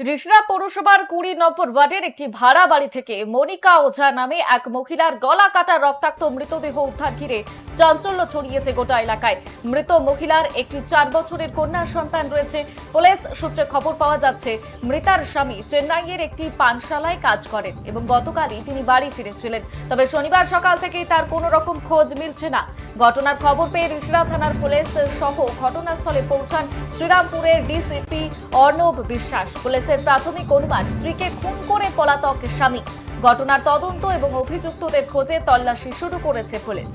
রিষড়া পৌরসভার 20 নম্বর ওয়ার্ডের একটি ভাড়া বাড়ি থেকে মনিকা ওঝা নামে এক মহিলার গলা কাটা রক্তাক্ত মৃতদেহ উদ্ধার ঘিরে চাঞ্চল্য ছড়িয়েছে গোটা এলাকায়। মৃত মহিলার একটি 4 বছরের কন্যা সন্তান রয়েছে। পুলিশ সূত্রে খবর পাওয়া যাচ্ছে, মৃতার স্বামী চেন্নাইয়ের একটি পানশালায় কাজ করেন এবং গতকালই তিনি বাড়ি ফিরেছিলেন। তবে শনিবার সকাল থেকেই তার কোনো রকম খোঁজ মিলছে না। ঘটনার খবর পেয়ে রিষড়া থানার পুলিশ সহ ঘটনাস্থলে পৌঁছান শ্রীরামপুরের ডিসিপি অর্ণব বিশ্বাস। পুলিশের প্রাথমিক অনুমান, স্ত্রীকে খুন করে পলাতক স্বামী। ঘটনার তদন্ত এবং অভিযুক্তদের খোঁজে তল্লাশি শুরু করেছে পুলিশ।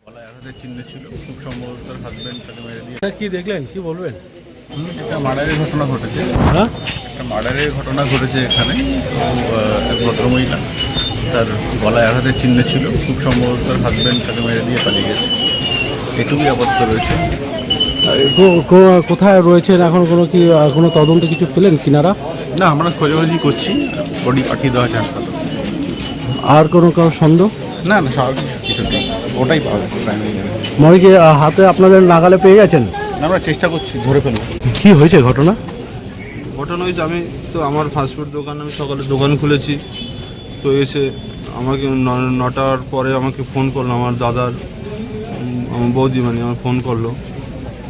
গলায় আঘাতের চিহ্ন ছিল, খুব সম্ভবত তার হাজবেন্ড তাকে মেরে দিয়ে। স্যার কি দেখলেন, কি বলবেন? একটা মার্ডারের ঘটনা ঘটেছে। হ্যাঁ, একটা মার্ডারের ঘটনা ঘটেছে এখানে। এক ভদ্রমহিলা, তার গলায় আঘাতের চিহ্ন ছিল, খুব সম্ভবত তার হাজবেন্ড তাকে মেরে দিয়ে পালিয়ে গেছে। এটুকুই আপাতত রয়েছে। কোথায় রয়েছেন এখন? কোনো তদন্ত কিছু পেলেন কিনারা? না, আমরা খোঁজাখুঁজি করছি, বডি পাঠিয়ে দেওয়া হচ্ছে হাসপাতালে। আর কোনো সন্দেহ? না না, স্বাভাবিক কিছু নেই, ওটাই পাওয়া যাচ্ছে প্রাইমারি। মনে কি হাতে আপনাদের নাগালে পেয়ে গেছেন? আমরা চেষ্টা করছি ধরে ফেলবো। কি হয়েছে ঘটনা? ঘটনা হয়েছে, আমি তো আমার ফাস্টফুড দোকান, আমি সকালে দোকান খুলেছি, তো এসে আমাকে 9টার পরে আমাকে ফোন করলো আমার দাদার আমার বৌদি, মানে আমার ফোন করলো।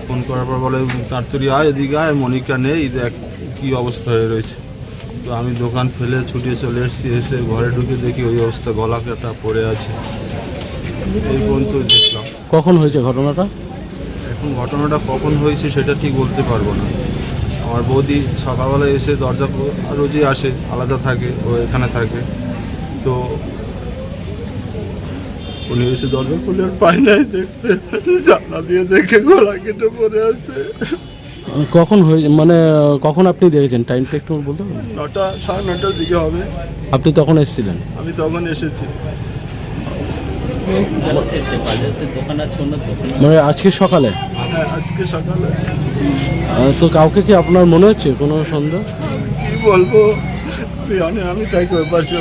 ফোন করার পর বলে, তাড়াতাড়ি আয়, এদিকে আয়, মনিকা নেই, দেখ কী অবস্থা হয়ে রয়েছে। তো আমি দোকান ফেলে ছুটিয়ে চলে এসেছি। এসে ঘরে ঢুকে দেখি ওই অবস্থা, গলা কাটা পড়ে আছে। এই পর্যন্ত দেখলাম। কখন হয়েছে ঘটনাটা? এখন ঘটনাটা কখন হয়েছে সেটা ঠিক বলতে পারবো না। আমার বৌদি সকালবেলা এসে দরজা রোজই আসে, আলাদা থাকে, ও এখানে থাকে, তো উনি এসে দরজা খুলে আর পাই নাই দেখতে, জানলা দিয়ে দেখে গলা কেটে পড়ে আছে। কখন হয়েছে, মানে কখন আপনি দেখেছেন? টাইমটা একটু বলতে পারবেন? 9টা, 9:30টার দিকে হবে। আপনি তখন এসেছিলেন? আমি তখন এসেছি। মানে আজকে সকালে? হ্যাঁ, আজকে সকালে। তো কাউকে কি আপনার মনে হচ্ছে কোনো সন্দেহ? কি বলবো, আমি তাকে ওই পাশে